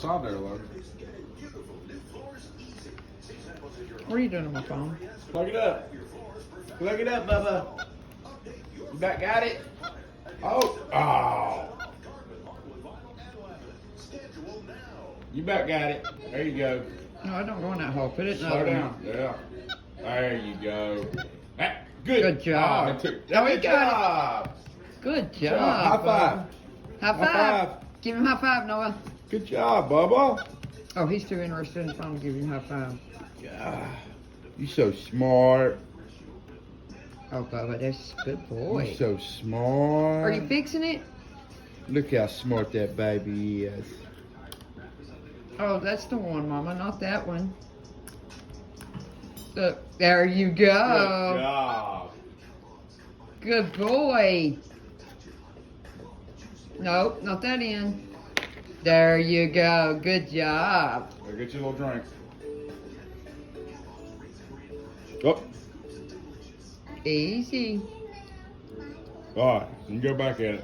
Saw there, Lord. What are you doing on my phone? Plug it up. Plug it up, Bubba. You back got it? Oh. Oh. You back got it. There you go. No, I don't go in that hole. Put it in Slow the down. Yeah. There you go. Ah, Good job. Oh, Oh, good he got job. it. Good Good job. job. High five. High five. High five. Give him high five, Noah. Good job, Bubba. Oh, he's too interested in the phone to give him high five. Yeah. You so smart. Oh, Bubba, that's a good boy. You so smart. Are you fixing it? Look how smart that baby is. Oh, that's the one, Mama, not that one. There you go. Good job. Good boy. Nope, not that end. There you go. Good job. I'll get you a little drink. Oh. Easy. All right, you can go back at it.